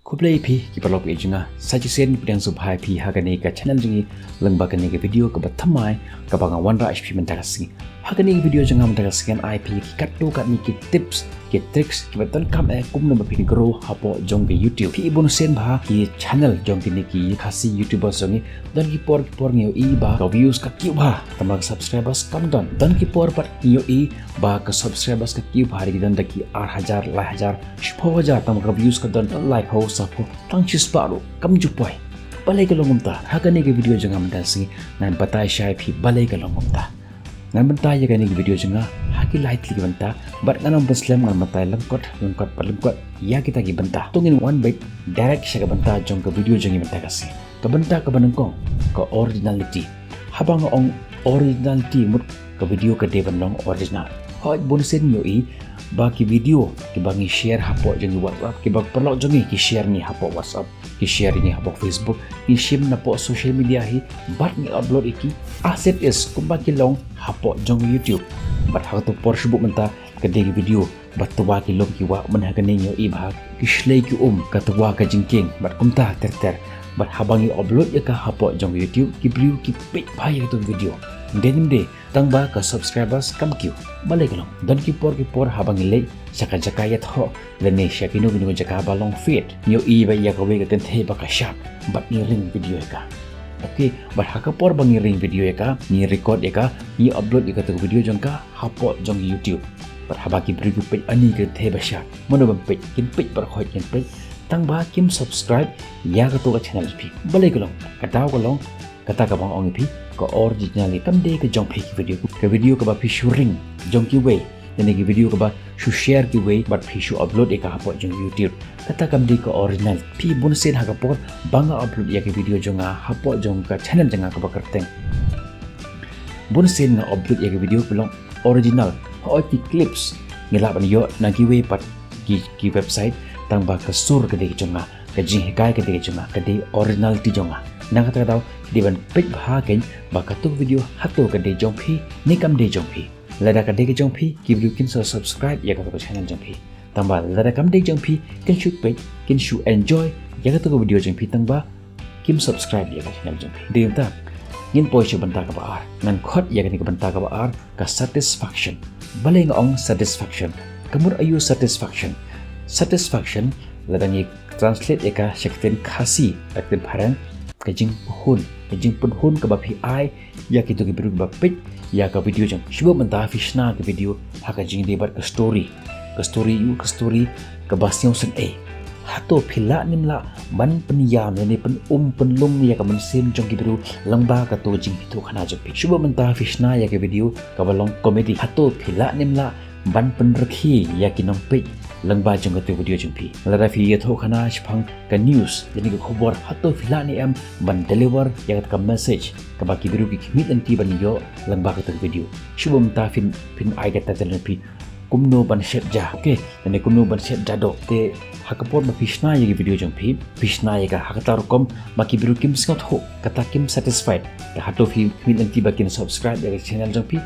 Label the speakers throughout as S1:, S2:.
S1: Khublei pi ki paralok ejunga sajisen pidang subhai pi hagani ka channel jingi lengbagani ke video ke bathamai ka banga wanra hp mentakasi hagani video janga mentakasikan ip ki katto kat ni ki tips ki tricks ki beton kam kumno bapin grow hapo jong ke youtube pi ibon sen bha ki channel jong ki ni ki khasi youtuber songi dan ki por ngio i ba ka views ka kiew ba tamag subscribers kam dan ki por pat ngio i ba ka subscribers ka kiew bha ri dan da ki 8000 1000 tamag ka views ka dan like ho sapo tang chis baru kam jupai balai ka longumta hagani ke video janga mentasing nan batai shai pi balai ka longumta nan bentai ya gani video janga haki light li benta bat nganam muslim ngan matai lyngkot palengkot ya kita ki benta tungin one bit direct sya ka benta jong ke video jangi benta kasi ka benta ka banengkong ka originality habang ong originality mut ka video ka de banong original hoj bonsen yo i bagi video ki bangi share hapo jangi WhatsApp ki bag perlok jangi ki share ni hapo WhatsApp ki share ni hapo Facebook ki share na po social media hi bat ni upload iki aset is kumbaki long hapo jong YouTube bat ha to por shubuk menta ka de video bat tuwa ki long ki wa man ha ka ninyo i bha ki shlei ki ka tuwa ka jingking bat kumta ter bat habangi upload ya ka hapo jong YouTube ki view ki pik bhai to video denim de tang ba ka subscribers kam kyu balai kalong dan ki por habangi le saka jaka yat ho le ne sha kinu jaka balong fit nyo i ba ya ka we ka ten the ba ka sharp bat ni ring video ka okay bat ha ka por bangi ring video ka ni record ka ni upload ka to video jong ka hapo jong YouTube bat habaki preview page ani ka the ba sharp mono ba page kin page par khoi kin page tang ba kim subscribe ya ka to ka channel pi balai kalong ka taw kalong kata ka bang ong pi ka original kam de ka jong phi video ka ba phi shooting jong ki way yani ki video ka ba shu share ki way but phi shu upload ka hapo jong YouTube kata kam de ka original phi bonsen ha ka por banga upload ya ki video jong hapo jong ka channel jang ka ba kerteng bonsen na upload ya ki video belong original ho ki clips ngila ban yo na ki way pat ki website tang ba ka sur ka de jong ka jinghikai ka de jong ka de originality jong nang kata daw di ban page bahagen baka tu video hato ka de jong phi ni kam de jong phi lada ka de jong phi ki video kin so subscribe ya ka to channel jong phi tamba lada kam de jong phi kin shoot page kin shoot enjoy ya ka to video jong phi tamba kim subscribe ya ka channel jong phi de ta ngin poi chu banta ka ba ar ngan khot ya ka ni ka banta ka ba ar ka satisfaction baleng ong satisfaction kamur ayu satisfaction lada ni translate ya ka shakten khasi akten pharang kajing punhun ka ba phi ai ya ki to ki biru ba pit ya ka video jang shibo manta fishna ka video ha ka jing de bar ka story ka basyon sen hato phila nimla man panyam ne pen penlung ya ka man sem jong ki biru lamba ka to jing to khana jong pi shibo manta fishna ya ka video ka balong comedy hato phila nimla ban pen rakhi ya ki nong pit langba jong ka video jong pi lara fi ye tho khana chphang ka news yani ka khobor hato phila ni am ban deliver ya ka message ka ba ki biru ki khmih lynti ban yo langba ka video shubom ta fin ai ka ta pi kumno ban set ja okay yani kumno ban set ja do te hakapor ba fishna ye video jong pi fishna ye ka hakata rokom ba ki biru kim sngot ho kata kim satisfied ta hato fi khmih lynti ba kin subscribe ya channel jong pi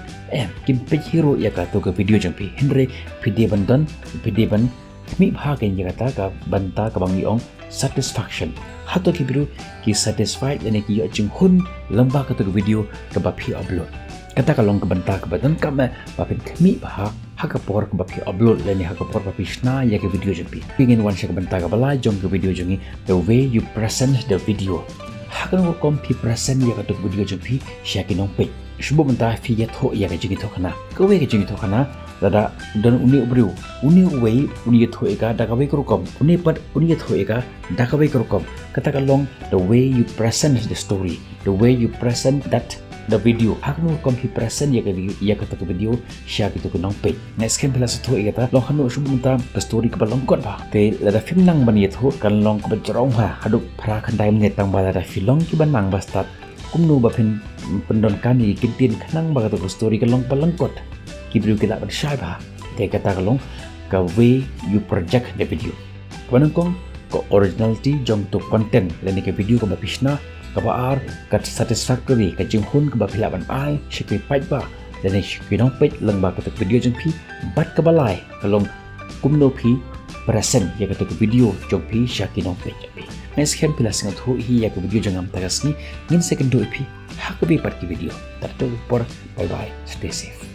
S1: kim page hero ya ka to ka video jong pi hynrei pide ban khmih bhagen ya kata ka banta ka bangi ong satisfaction hato ki biru ki satisfied yani ki yo jing hun lamba ka to video ka ba phi upload kata ka long ka banta ka badan ka ma ba phi khmih bha hakapor ka ba phi upload leni hakapor ba phi shna ya ka video jong pi pingin wan sha ka banta ka bala jong ka video jongi the way you present the video hakan ko kom phi present ya ka to video jong pi sha ki nong pe shubo banta phi ya tho ya ka jingi tho khana ko we ka jingi tho khana dada dan uni ubru uni way uni tho eka da ka we ko kom uni pat uni tho eka da ka we ko kom kata ka long the way you present the story the way you present that the video hakno kom hi present ya ka to video sha ki to ko nong pe next kan pela tho eka long hanu shubo banta the story ka balong kot ba te la da film nang ban ye tho kan long ko jarong ha hadu phra khandai ne tang ba la da filong ki ban nang ba start kumno ba phin pendon kani kintin khnang ba ka to story ka long palangkot ki biru ki la ban shai ba te kata ka long ka way you project the video wanang kong ko originality jong to content leni ka video ko ba pishna ka ba ar ka satisfactory ka jing hun ka ba phila ban ai shikwi pai ba leni shikwi nong page lang ba ka to video jong phi bat ka balai ka long kumno phi berasen ya kata ke video jong pi syakino pejapi ngai sekian pila singat hu hi ya ke video jangam tagas ni ngin second do pi hak be part ki video tarto por bye bye stay safe